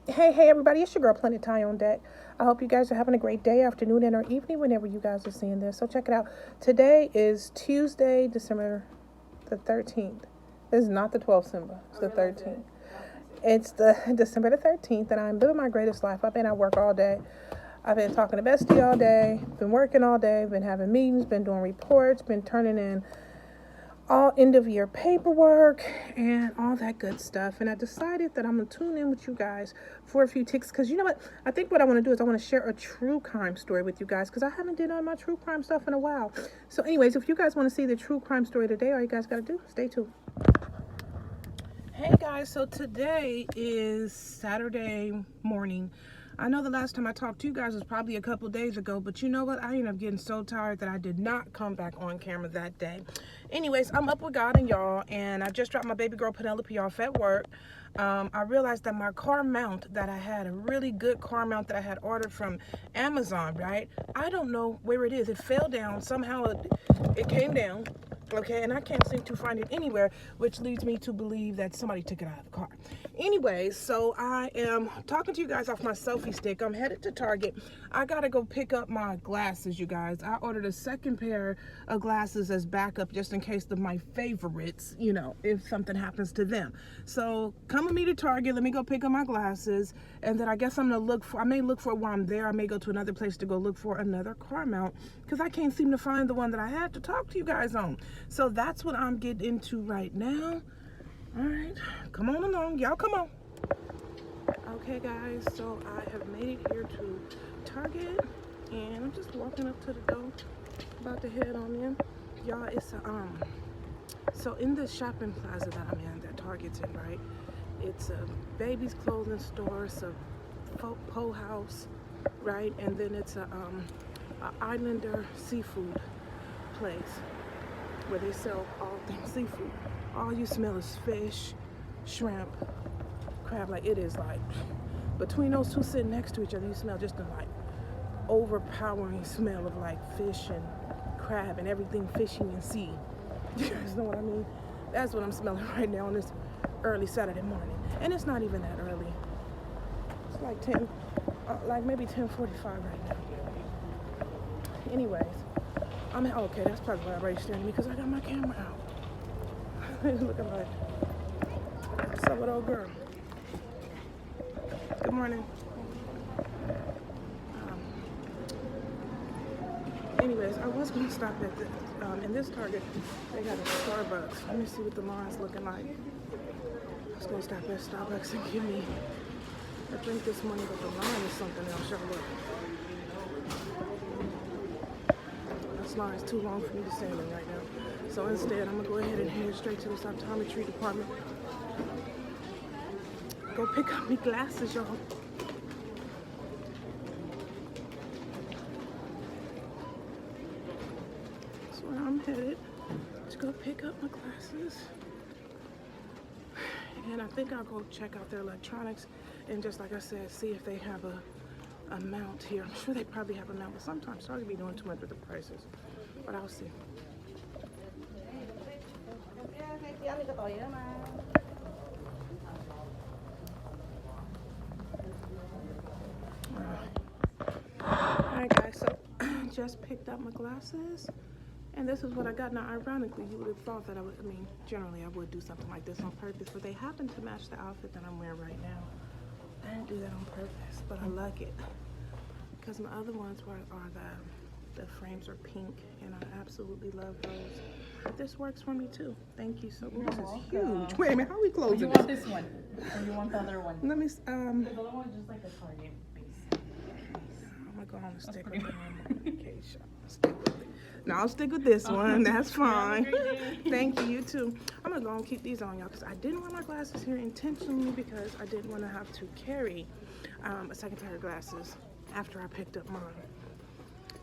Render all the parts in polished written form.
Hey, everybody, it's your girl, Planet Tie on deck. I hope you guys are having a great day, afternoon, and or evening whenever you guys are seeing this. So check it out. Today is Tuesday, December the 13th. This is not the 12th Simba. It's the 13th. It's the December the 13th, and I'm living my greatest life. I've been at work all day. I've been talking to Bestie all day, been working all day, been having meetings, been doing reports, been turning in all end of year paperwork and all that good stuff. And I decided that I'm gonna tune in with you guys for a few ticks, because you know what, I think what I want to do is I want to share a true crime story with you guys, because I haven't done all my true crime stuff in a while. So anyways, if you guys want to see the true crime story today, all you guys got to do, stay tuned. Hey guys, so today is Saturday morning. I know the last time I talked to you guys was probably a couple days ago, but you know what? I ended up getting so tired that I did not come back on camera that day. Anyways, I'm up with God and y'all, and I just dropped my baby girl Penelope off at work. I realized that my car mount that I had, a really good car mount that I had ordered from Amazon, right? I don't know where it is. It fell down. Somehow it came down. Okay, and I can't seem to find it anywhere, which leads me to believe that somebody took it out of the car. Anyways, so I am talking to you guys off my selfie stick. I'm headed to Target. I gotta go pick up my glasses, you guys. I ordered a second pair of glasses as backup just in case of my favorites, you know, if something happens to them. So come with me to Target. Let me go pick up my glasses, and then I guess I may look for while I'm there. I may go to another place to go look for another car mount, because I can't seem to find the one that I had to talk to you guys on. So that's what I'm getting into right now. All right, come on along, y'all, come on. Okay guys, so I have made it here to Target, and I'm just walking up to the door, about to head on in. Y'all, it's so in this shopping plaza that I'm in, that Target's in, right? It's a baby's clothing store, it's a po house, right? And then it's a Islander seafood place where they sell all things seafood. All you smell is fish, shrimp, crab. Like, it is like, between those two sitting next to each other, you smell just a like overpowering smell of like fish and crab and everything fishy and sea. You guys know what I mean? That's what I'm smelling right now on this early Saturday morning. And it's not even that early. It's like 10, like maybe 10:45 right now. Anyways, okay, that's probably why everybody's staring at me, because I got my camera out. Looking like, what's up with old girl? Good morning. Anyways, I was going to stop at this, in this Target. They got a Starbucks. Let me see what the line's looking like. I was going to stop at Starbucks and give me a drink this morning, but the line is something else. Y'all look. This line is too long for me to stand in right now. So instead, I'm going to go ahead and head straight to this optometry department. Go pick up my glasses, y'all. That's where I'm headed, to go pick up my glasses. And I think I'll go check out their electronics and, just like I said, see if they have a mount here. I'm sure they probably have a mount, but sometimes Target be doing too much with the prices. But I'll see. Alright guys, so just picked up my glasses, and this is what I got. Now ironically, you would have thought that generally I would do something like this on purpose, but they happen to match the outfit that I'm wearing right now. I didn't do that on purpose, but I like it, because my other ones are the frames are pink, and I absolutely love those. But this works for me too. Thank you so much. This is huge. Wait a minute, how are we closing? You want this one, or you want the other one? Let me The other one is just like a Target base. I'm gonna go home and stick with it. No, I'll stick with this one. That's fine. Thank you. You too. I'm gonna go and keep these on, y'all, because I didn't wear my glasses here intentionally, because I didn't want to have to carry a second pair of glasses after I picked up mine.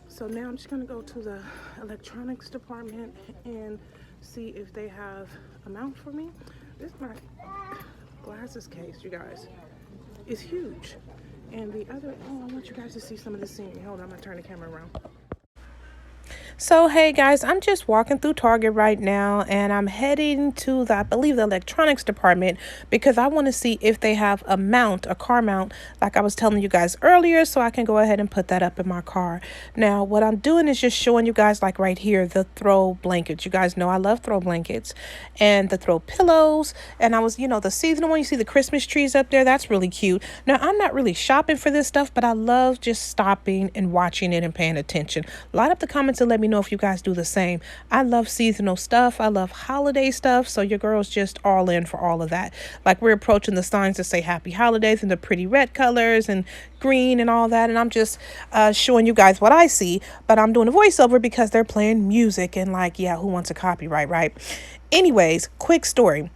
So now I'm just gonna go to the electronics department and see if they have a mount for me. This is my glasses case, you guys. It's huge. And the other, I want you guys to see some of the scenery. Hold on, I'm gonna turn the camera around. So, hey guys, I'm just walking through Target right now and I'm heading to I believe the electronics department because I want to see if they have a car mount, like I was telling you guys earlier, so I can go ahead and put that up in my car. Now, what I'm doing is just showing you guys, like right here, the throw blankets. You guys know I love throw blankets and the throw pillows. And I was, the seasonal one, you see the Christmas trees up there, that's really cute. Now, I'm not really shopping for this stuff, but I love just stopping and watching it and paying attention. Light up the comments and let me know if you guys do the same. I love seasonal stuff. I love holiday stuff. So your girl's just all in for all of that. Like we're approaching the signs that say happy holidays in the pretty red colors and green and all that. And I'm just showing you guys what I see, but I'm doing a voiceover because they're playing music and like, yeah, who wants a copyright, right? Anyways, quick story.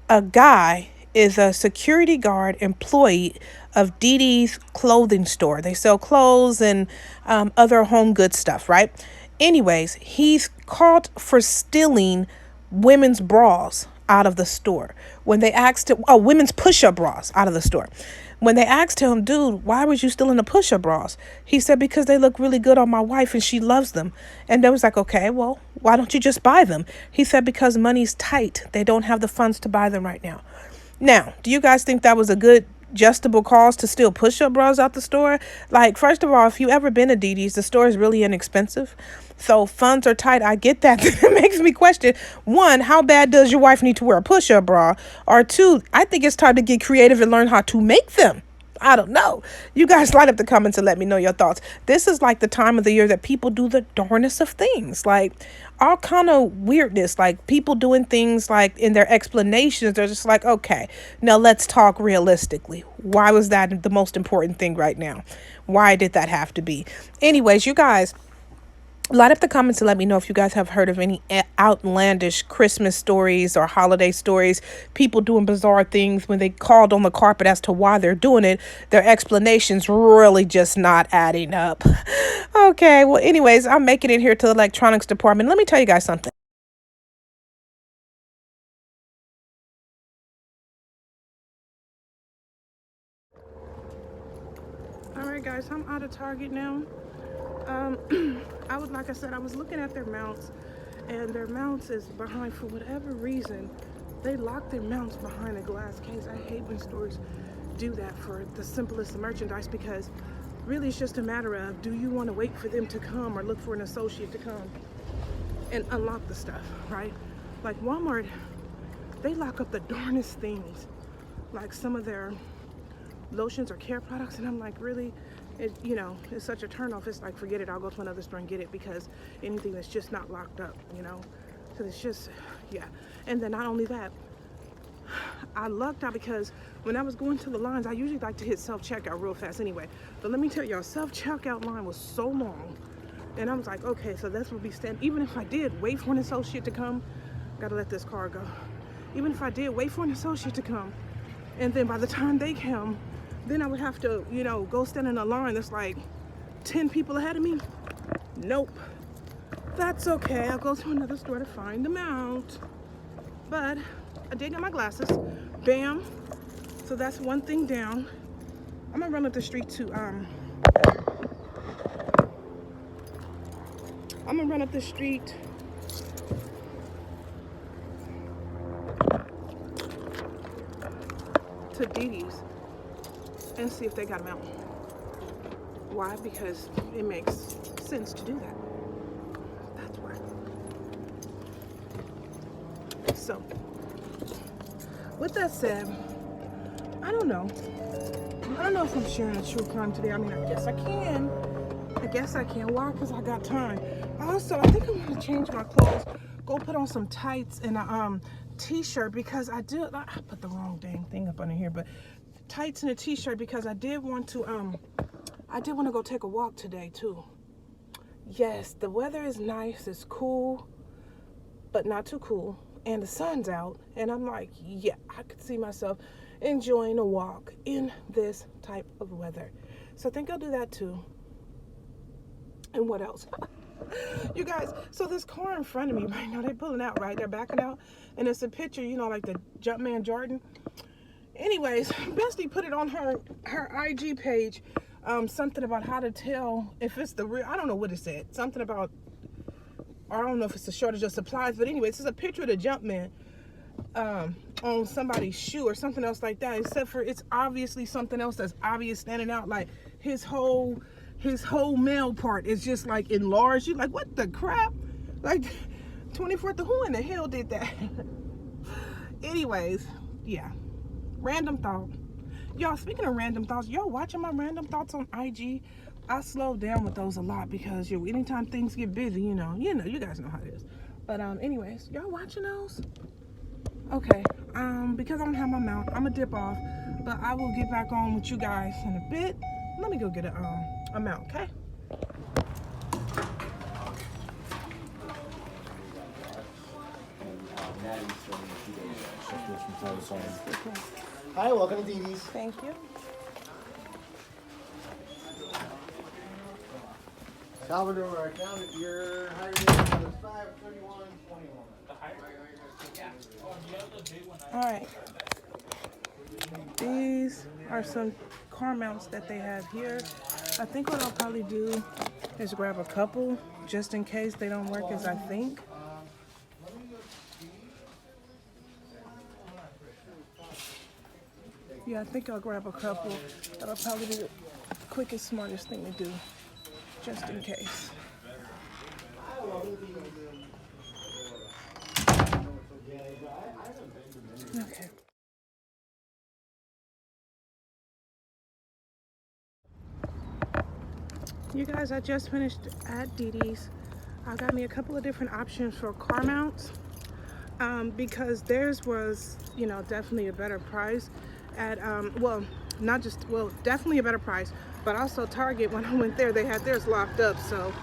A guy is a security guard employee of Dee Dee's clothing store. They sell clothes and other home goods stuff, right? Anyways, he's caught for stealing women's bras out of the store. When they asked him, women's push-up bras out of the store. When they asked him, dude, why was you stealing the push-up bras? He said, because they look really good on my wife and she loves them. And they was like, okay, well, why don't you just buy them? He said, because money's tight. They don't have the funds to buy them right now. Now, do you guys think that was a good justable cause to steal push-up bras out the store? Like, first of all, if you ever been to Dee Dee's, the store is really inexpensive. So funds are tight. I get that. It makes me question, one, how bad does your wife need to wear a push-up bra? Or two, I think it's time to get creative and learn how to make them. I don't know. You guys light up the comments and let me know your thoughts. This is like the time of the year that people do the darnest of things. Like all kind of weirdness. Like people doing things like in their explanations. They're just like, okay, now let's talk realistically. Why was that the most important thing right now? Why did that have to be? Anyways, you guys, light up the comments and let me know if you guys have heard of any outlandish Christmas stories or holiday stories. People doing bizarre things when they called on the carpet as to why they're doing it. Their explanations really just not adding up. Okay, well, anyways, I'm making it here to the electronics department. Let me tell you guys something. All right, guys, I'm out of Target now. Like I said, I was looking at their mounts, and their mounts is behind, for whatever reason, they lock their mounts behind a glass case. I hate when stores do that for the simplest of merchandise, because really it's just a matter of, do you want to wait for them to come or look for an associate to come and unlock the stuff, right? Like Walmart, they lock up the darnest things, like some of their lotions or care products, and I'm like, really? It's such a turnoff. It's like, forget it, I'll go to another store and get it, because anything that's just not locked up, so it's just, yeah. And then not only that, I lucked out because when I was going to the lines, I usually like to hit self-checkout real fast anyway, but let me tell y'all, self-checkout line was so long, and I was like, okay, so that's what we stand. Even if I did wait for an associate to come, gotta let this car go. Even if I did wait for an associate to come, and then by the time they come, then I would have to, go stand in a line that's like 10 people ahead of me. Nope. That's okay. I'll go to another store to find them out. But I did get my glasses. Bam. So that's one thing down. I'm gonna run up the street to Dee Dee's and see if they got them out. Why? Because it makes sense to do that. That's why. So, with that said, I don't know if I'm sharing a true crime today. I mean, I guess I can. Why? Because I got time. Also, I think I'm gonna change my clothes. Go put on some tights and a t-shirt, because I put the wrong dang thing up under here, but tights and a t-shirt, because I did want to go take a walk today too. Yes, the weather is nice, it's cool, but not too cool, and the sun's out, and I'm like, yeah, I could see myself enjoying a walk in this type of weather. So I think I'll do that too. And what else? You guys, so this car in front of me right now, they're pulling out, right? They're backing out, and it's a picture, like the Jumpman Jordan. Anyways, Bestie put it on her IG page, something about how to tell if it's the real, I don't know what it said, something about or I don't know if it's a shortage of supplies, but anyway, this is a picture of the Jumpman on somebody's shoe or something else like that, except for it's obviously something else that's obvious standing out. Like his whole male part is just like enlarged. You're like, what the crap? Like 24th, who in the hell did that? Anyways, yeah, random thought. Y'all, speaking of random thoughts, y'all watching my random thoughts on IG? I slow down with those a lot because anytime things get busy, you guys know how it is. But anyways, y'all watching those? Okay, because I don't have my mount, I'm gonna dip off, but I will get back on with you guys in a bit. Let me go get a mount, okay? Hi, welcome to Dee Dee's. Thank you. Salvador, our account, your higher rate is 531.21. All right. These are some car mounts that they have here. I think what I'll probably do is grab a couple just in case they don't work as I think. Yeah, I think I'll grab a couple. That'll probably be the quickest, smartest thing to do, just in case. Okay. You guys, I just finished at Dee Dee's. I got me a couple of different options for car mounts because theirs was, definitely a better price at, definitely a better price, but also Target, when I went there, they had theirs locked up. So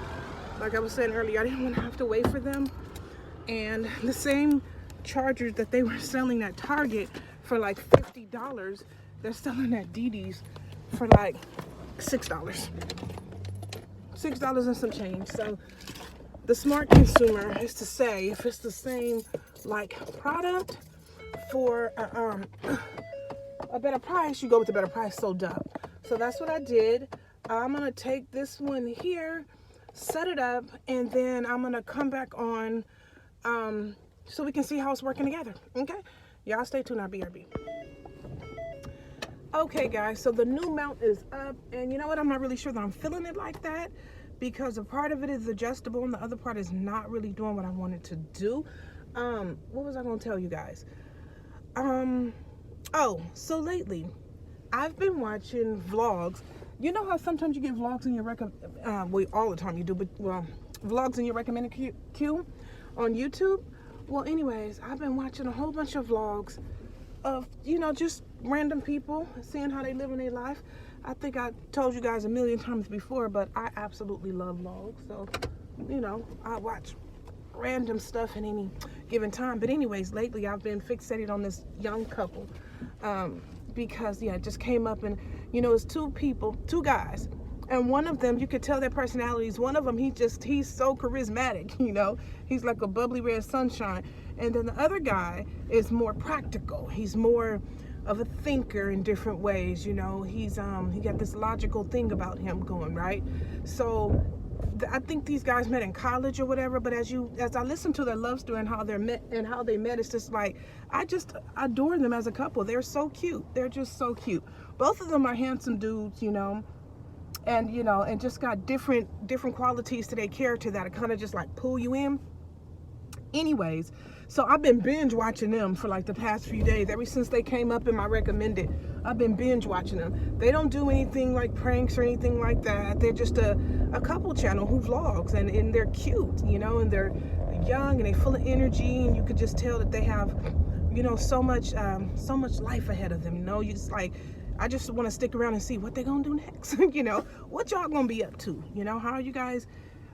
like I was saying earlier, I didn't want to have to wait for them. And the same chargers that they were selling at Target for like $50, they're selling at Dee Dee's for like $6. $6 and some change. So the smart consumer is to say, if it's the same like product for a better price, you go with the better price. So dumb. So that's what I did. I'm gonna take this one here, set it up, and then I'm gonna come back on so we can see how it's working together. Okay, y'all stay tuned. I'll BRB. Okay guys, so the new mount is up, and you know what, I'm not really sure that I'm feeling it like that, because a part of it is adjustable and the other part is not really doing what I wanted to do. What was I going to tell you guys? So lately I've been watching vlogs. You know how sometimes you get vlogs in your all the time you do, but vlogs in your recommended queue on YouTube? Well, anyways, I've been watching a whole bunch of vlogs of, just random people, seeing how they live in their life. I think I told you guys a million times before, but I absolutely love vlogs. So, I watch random stuff at any given time. But anyways, lately I've been fixated on this young couple because, it just came up, and, it's two guys. And one of them, you could tell their personalities. One of them, he's so charismatic, he's like a bubbly red sunshine. And then the other guy is more practical. He's more of a thinker in different ways, he got this logical thing about him going, right? So I think these guys met in college or whatever, but as I listen to their love story and how they met, it's just like, I just adore them as a couple. They're so cute. They're just so cute. Both of them are handsome dudes, and just got different qualities to their character that kind of just like pull you in. Anyways, so I've been binge watching them for like the past few days. Ever since they came up in my recommended, I've been binge watching them. They don't do anything like pranks or anything like that. They're just a couple channel who vlogs, and they're cute, and they're young and they're full of energy, and you could just tell that they have, so much life ahead of them. You just like, I just want to stick around and see what they're gonna do next. What y'all gonna be up to? How are you guys?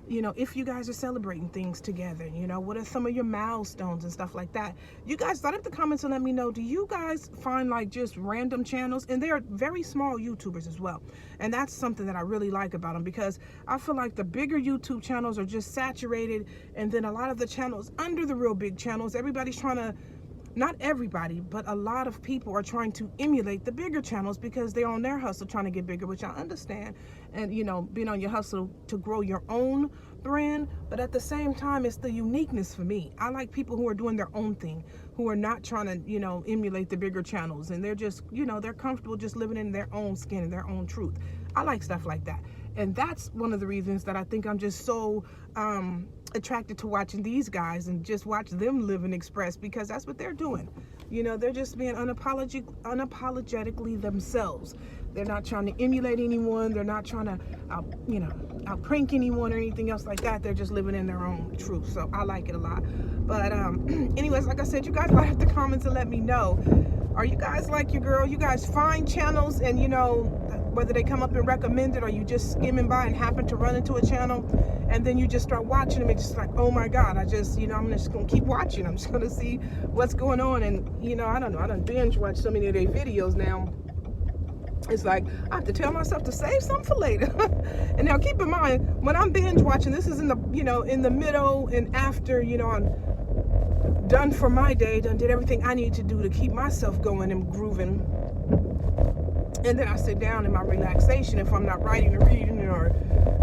If you guys are celebrating things together, what are some of your milestones and stuff like that? You guys start up the comments and let me know, do you guys find like just random channels? And they are very small YouTubers as well. And that's something that I really like about them, because I feel like the bigger YouTube channels are just saturated. And then a lot of the channels under the real big channels, everybody's trying to, not everybody, but a lot of people are trying to emulate the bigger channels because they're on their hustle trying to get bigger, which I understand. And, being on your hustle to grow your own brand, but at the same time, it's the uniqueness for me. I like people who are doing their own thing, who are not trying to, you know, emulate the bigger channels, and they're just, you know, they're comfortable just living in their own skin and their own truth. I like stuff like that. And that's one of the reasons that I think I'm just so attracted to watching these guys and just watch them live and express, because that's what they're doing. You know, they're just being unapologetically themselves. They're not trying to emulate anyone. They're not trying to, out prank anyone or anything else like that. They're just living in their own truth. So I like it a lot. But anyways, like I said, you guys might have to comment and let me know. Are you guys like your girl? You guys find channels and, you know, whether they come up and recommend it, or you just skimming by and happen to run into a channel and then you just start watching them and just like, oh my God, I just, you know, I'm just gonna keep watching. I'm just gonna see what's going on. And, you know, I don't know, I done binge watch so many of their videos now. It's like, I have to tell myself to save some for later. And now keep in mind, when I'm binge watching, this is in the, you know, in the middle and after, you know, I'm done for my day, done did everything I need to do to keep myself going and grooving. And then I sit down in my relaxation. If I'm not writing or reading or,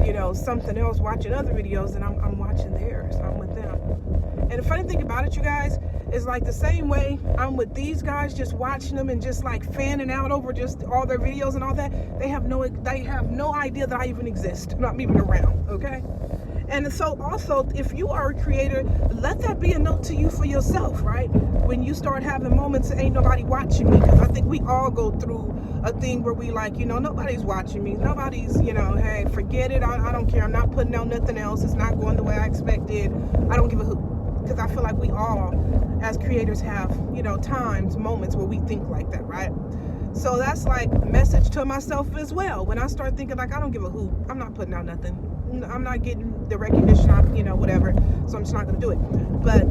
you know, something else, watching other videos, and I'm watching theirs. I'm with them. And the funny thing about it, you guys, is like the same way I'm with these guys, just watching them and just like fanning out over just all their videos and all that. They have no idea that I even exist. I'm not even around, okay? And so also, if you are a creator, let that be a note to you for yourself, right? When you start having moments that ain't nobody watching me, because I think we all go through a thing where we like, you know, nobody's watching me. Nobody's, you know, hey, forget it. I don't care. I'm not putting out nothing else. It's not going the way I expected. I don't give a hoot. Because I feel like we all, as creators, have, you know, times, moments where we think like that, right? So that's like a message to myself as well. When I start thinking like, I don't give a hoot. I'm not putting out nothing. I'm not getting the recognition, you know, whatever. So I'm just not going to do it. But,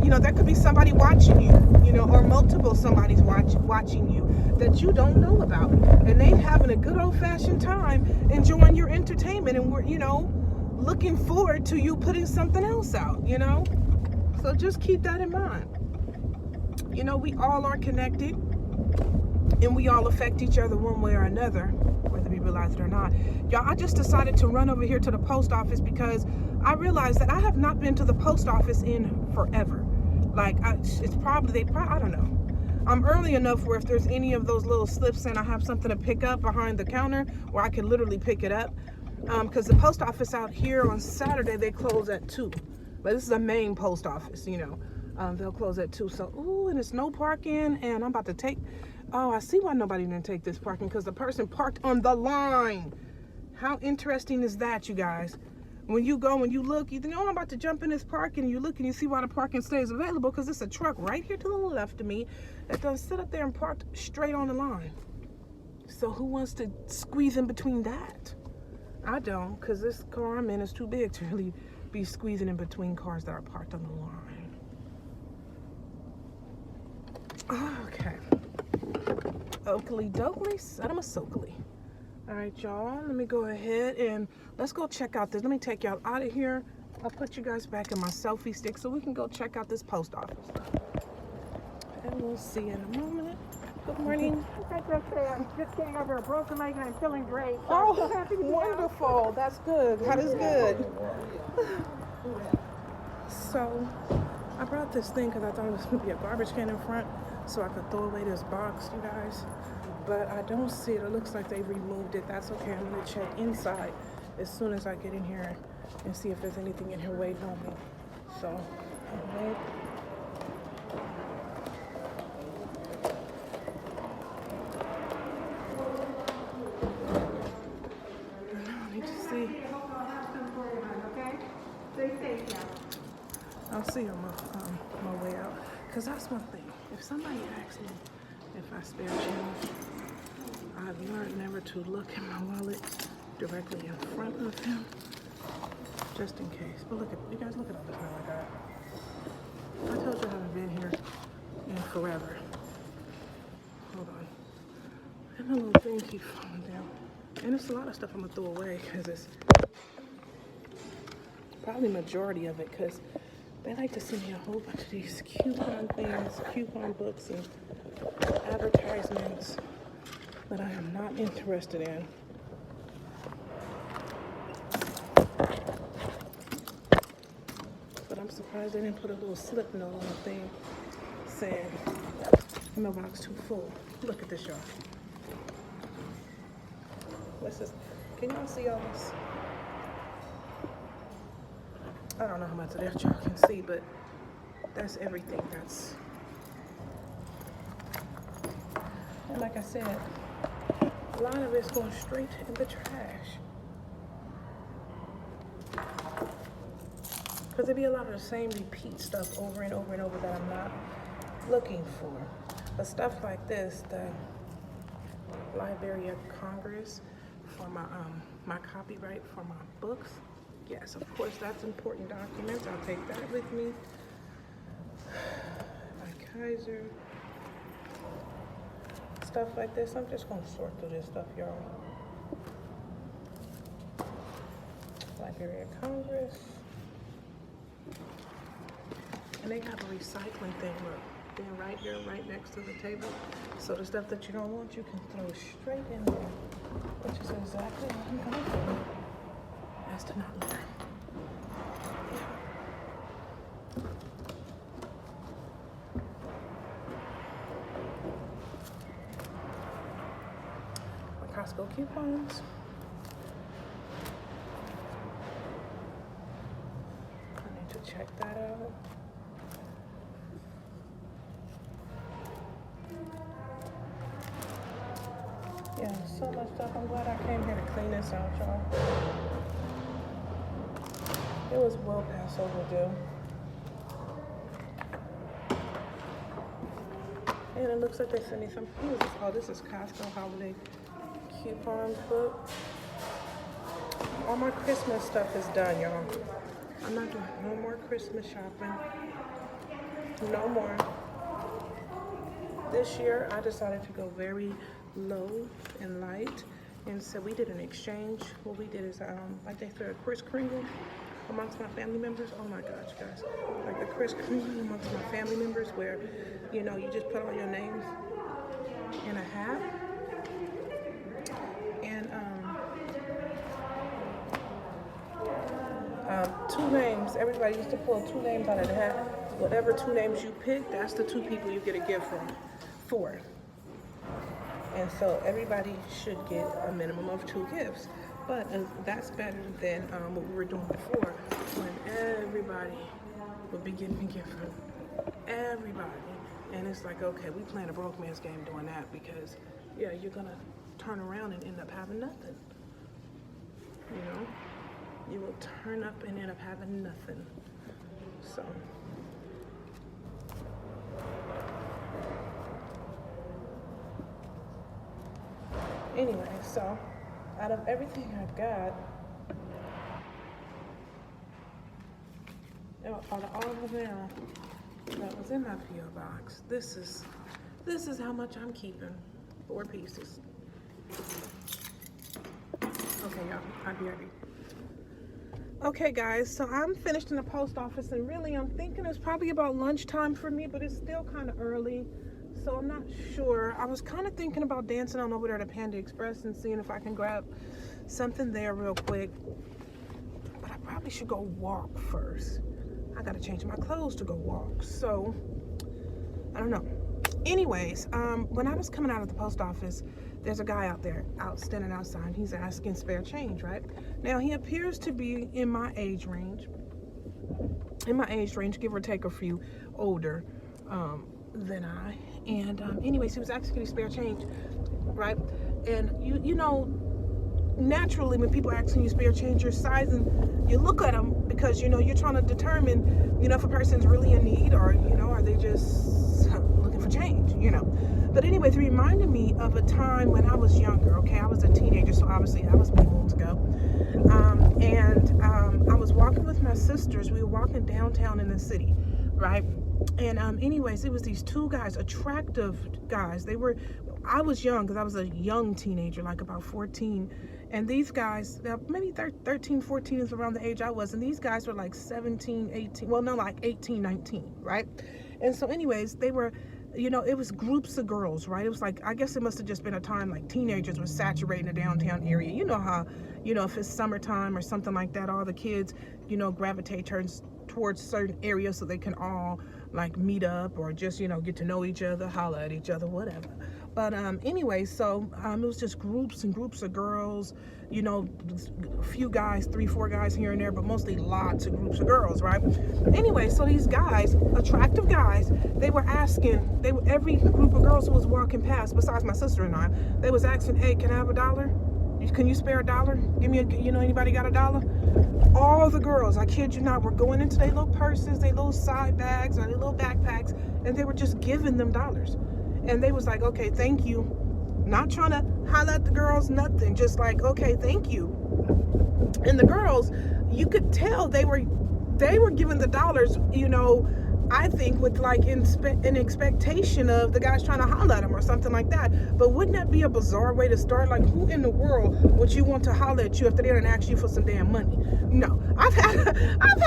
you know, there could be somebody watching you, you know, or multiple somebody's watching you that you don't know about. And they having a good old-fashioned time enjoying your entertainment. And we're, you know, looking forward to you putting something else out, you know. So just keep that in mind. You know, we all are connected. And we all affect each other one way or another, whether we realize it or not. Y'all, I just decided to run over here to the post office because I realized that I have not been to the post office in forever. Like, I don't know. I'm early enough where if there's any of those little slips and I have something to pick up behind the counter where I can literally pick it up. Because the post office out here on Saturday, they close at 2. But this is a main post office, you know. They'll close at 2. So, ooh, and it's no parking. And I'm about to take... Oh, I see why nobody didn't take this parking, because the person parked on the line. How interesting is that, you guys? When you go and you look, you think, oh, I'm about to jump in this parking, and you look and you see why the parking stays available, because it's a truck right here to the left of me that does sit up there and parked straight on the line. So who wants to squeeze in between that? I don't, because this car I'm in is too big to really be squeezing in between cars that are parked on the line. Okay. Oakley dokley, Sedema Soakley. All right, y'all, let me go ahead and let's go check out this. Let me take y'all out of here. I'll put you guys back in my selfie stick so we can go check out this post office. And we'll see in a moment. Good morning. I'm just getting over a broken leg and I'm feeling great. So Oh, I'm so happy to be wonderful. out. That's good. That is good. So, I brought this thing because I thought it was going to be a garbage can in front so I could throw away this box, you guys. But I don't see it. It looks like they removed it. That's okay. I'm going to check inside as soon as I get in here and see if there's anything in here waiting on me. So, I'll wait. I'll see you on my way out. Because that's one thing. If somebody asks me if I spare change, I've learned never to look in my wallet directly in front of him, just in case. But look at, you guys, look at all this mail I got. I told you I haven't been here in forever. Hold on. And the little thing keeps falling down. And it's a lot of stuff I'm going to throw away because it's probably majority of it because they like to send me a whole bunch of these coupon things, coupon books, and advertisements that I am not interested in. I'm surprised they didn't put a little slip note on the thing saying mailbox too full. Look at this, y'all. What's this? Can y'all see all this? I don't know how much of that y'all can see, but that's everything. That's, and like I said, a lot of it's going straight in the trash. Because there be a lot of the same repeat stuff over and over and over that I'm not looking for. But stuff like this, the Library of Congress for my my copyright for my books. Yes, of course, that's important documents. I'll take that with me. My Kaiser. Stuff like this. I'm just going to sort through this stuff, y'all. Library of Congress. And they have a recycling thing, look. Being right here, right next to the table. So the stuff that you don't want, you can throw straight in there. Which is exactly what I'm going for. As to not litter. My Costco coupons. I need to check that out. Yeah, so much stuff. I'm glad I came here to clean this out, y'all. It was well past overdue. And it looks like they sent me some. What is this called? This is Costco Holiday Coupons book. All my Christmas stuff is done, y'all. I'm not doing no more Christmas shopping. No more. This year, I decided to go very low and light, and so we did an exchange. What we did is like they threw a Kris Kringle amongst my family members. Oh my gosh, guys, like the Kris Kringle amongst my family members, where you know you just put all your names in a hat, and two names. Everybody used to pull two names out of the hat. Whatever two names you pick, that's the two people you get a gift from. For. And so everybody should get a minimum of 2 gifts. But that's better than what we were doing before, when everybody would be getting a gift from everybody. And it's like, okay, we playing a broke man's game doing that, because, yeah, you're going to turn around and end up having nothing. You know? You will turn up and end up having nothing. So... anyway, so out of everything I've got, out of all the mail that was in my P.O. box, this is how much I'm keeping. 4 pieces. Okay, y'all, I'll be ready. Okay, guys, so I'm finished in the post office, and really I'm thinking it's probably about lunchtime for me, but it's still kind of early. So I'm not sure. I was kind of thinking about dancing on over there to Panda Express and seeing if I can grab something there real quick. But I probably should go walk first. I gotta change my clothes to go walk. So, I don't know. Anyways, when I was coming out of the post office, there's a guy standing outside. He's asking spare change, right? Now, he appears to be in my age range. Give or take a few older than I. And anyways, he was asking me spare change, right? And you know, naturally when people are asking you spare change, you're sizing, you look at them because, you know, you're trying to determine, you know, if a person's really in need, or, you know, are they just looking for change, you know. But anyways, it reminded me of a time when I was younger, okay? I was a teenager, so obviously that was many moons ago. I was walking with my sisters. We were walking downtown in the city, right? And anyways, it was these 2 guys, attractive guys. I was young because I was a young teenager, like about 14. And these guys, maybe 13, 14 is around the age I was. And these guys were like 17, 18, well, no, like 18, 19, right? And so anyways, they were, you know, it was groups of girls, right? It was like, I guess it must have just been a time like teenagers were saturating the downtown area. You know how, you know, if it's summertime or something like that, all the kids, you know, gravitate towards certain areas so they can all like meet up or just, you know, get to know each other, holler at each other, whatever. But anyway, so it was just groups and groups of girls, you know, a few guys, 3-4 guys here and there, but mostly lots of groups of girls, right? Anyway, so these guys, attractive guys, they were asking, every group of girls who was walking past, besides my sister and I, they was asking, hey, can I have $1? Can you spare $1? Give me you know, anybody got $1? All the girls, I kid you not, were going into their little purses, their little side bags, or their little backpacks, and they were just giving them dollars. And they was like, okay, thank you. Not trying to holler at the girls, nothing. Just like, okay, thank you. And the girls, you could tell they were giving the dollars, you know, I think with like an expectation of the guys trying to holler at them or something like that. But wouldn't that be a bizarre way to start? Like, who in the world would you want to holler at you if they didn't ask you for some damn money? No, I've had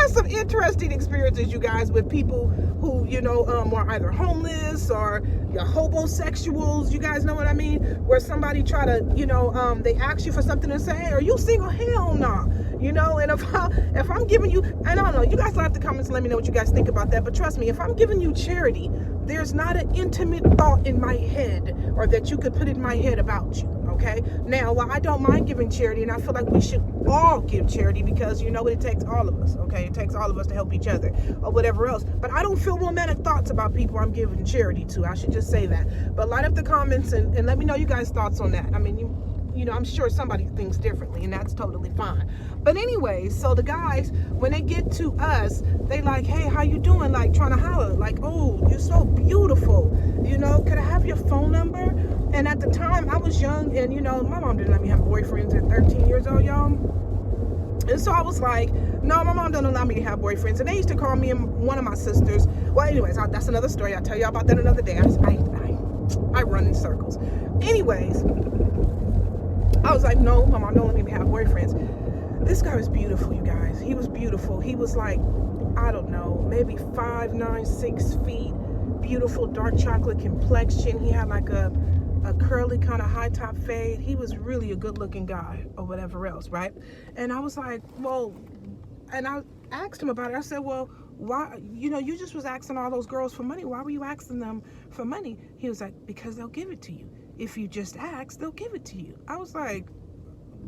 some interesting experiences, you guys, with people who, you know, are either homeless or hobosexuals. You guys know what I mean? Where somebody try to, you know, they ask you for something and say, hey, are you single? Hell no. You know, and if I'm giving you, and I don't know, you guys left the comments and let me know what you guys think about that. But trust me, if I'm giving you charity, there's not an intimate thought in my head or that you could put in my head about you. Okay. Now, while I don't mind giving charity, and I feel like we should all give charity because, you know, it takes all of us. Okay. It takes all of us to help each other or whatever else. But I don't feel romantic thoughts about people I'm giving charity to. I should just say that. But light up the comments and let me know you guys' thoughts on that. I mean, you know, I'm sure somebody thinks differently, and that's totally fine. But anyway, so the guys, when they get to us, they like, hey, how you doing? Like, trying to holler, like, oh, you're so beautiful. You know, could I have your phone number? And at the time, I was young, and, you know, my mom didn't let me have boyfriends at 13 years old, y'all. And so I was like, no, my mom don't allow me to have boyfriends. And they used to call me and one of my sisters. Well, anyways, that's another story. I'll tell y'all about that another day. I run in circles. Anyways, I was like, no, my mom don't let me have boyfriends. This guy was beautiful, you guys. He was beautiful. He was like, I don't know, maybe 5'9", 6 feet, beautiful dark chocolate complexion. He had like a curly kind of high top fade. He was really a good looking guy or whatever else, right? And I was like, well, and I asked him about it. I said, well, why, you know, you just was asking all those girls for money. Why were you asking them for money? He was like, because they'll give it to you. If you just ask, they'll give it to you. I was like,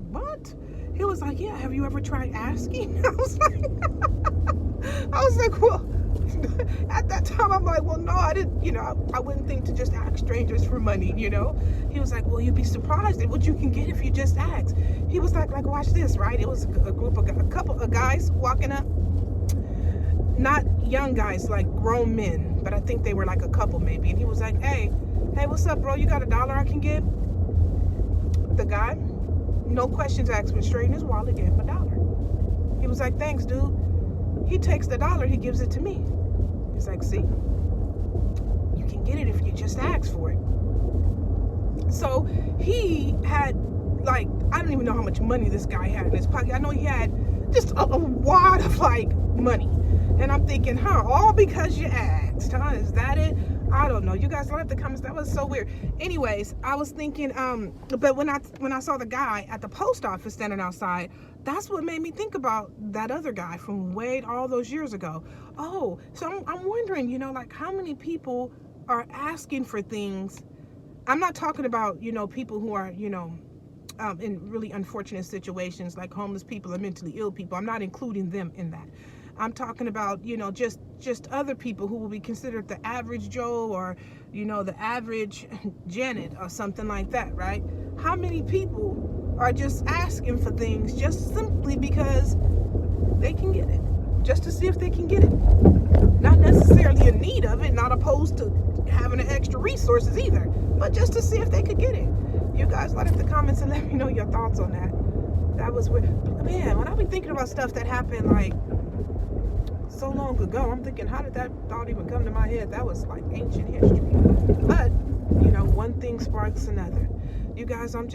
what? He was like, yeah, have you ever tried asking? I was like, well, at that time, I'm like, well, no, I didn't, you know, I wouldn't think to just ask strangers for money, you know? He was like, well, you'd be surprised at what you can get if you just ask. He was like, watch this, right? It was a couple of guys walking up, not young guys, like grown men, but I think they were like a couple maybe. And he was like, hey, what's up, bro? You got $1 I can give? The guy, no questions asked, went straight in his wallet, gave him $1. He was like, thanks, dude. He takes the $1, he gives it to me. He's like, see, you can get it if you just ask for it. So he had, like, I don't even know how much money this guy had in his pocket. I know he had just a wad of, like, money. And I'm thinking, all because you asked, Is that it? I don't know. You guys left the comments. That was so weird. Anyways, I was thinking, but when I saw the guy at the post office standing outside, that's what made me think about that other guy from all those years ago. Oh, so I'm wondering, you know, like how many people are asking for things. I'm not talking about, you know, people who are, you know, in really unfortunate situations like homeless people or mentally ill people. I'm not including them in that. I'm talking about, you know, just other people who will be considered the average Joe or, you know, the average Janet or something like that, right? How many people are just asking for things just simply because they can get it, just to see if they can get it? Not necessarily in need of it, not opposed to having the extra resources either, but just to see if they could get it. You guys let in the comments and let me know your thoughts on that. That was weird. Man, when I be thinking about stuff that happened like so long ago, I'm thinking, how did that thought even come to my head? That was like ancient history. But, you know, one thing sparks another. You guys, I'm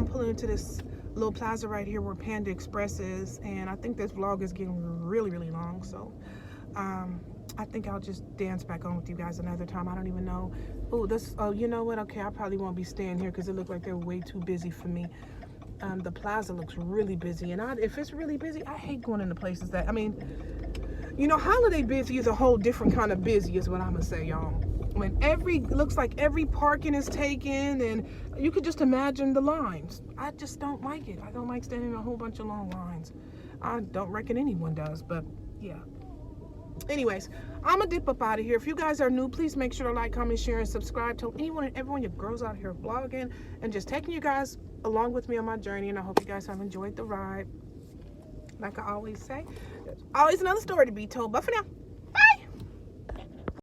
pulling into this little plaza right here where Panda Express is, and I think this vlog is getting really, really long, so I think I'll just dance back on with you guys another time. I don't even know. Oh, you know what? Okay, I probably won't be staying here because it looked like they're way too busy for me. The plaza looks really busy, and if it's really busy, I hate going into places that, I mean, You know, holiday busy is a whole different kind of busy is what I'm gonna say, y'all. When looks like every parking is taken, and you could just imagine the lines. I just don't like it. I don't like standing in a whole bunch of long lines. I don't reckon anyone does, but yeah. Anyways, I'm gonna dip up out of here. If you guys are new, please make sure to like, comment, share, and subscribe. Tell anyone and everyone your girls out here vlogging and just taking you guys along with me on my journey. And I hope you guys have enjoyed the ride. Like I always say, there's always another story to be told. But for now,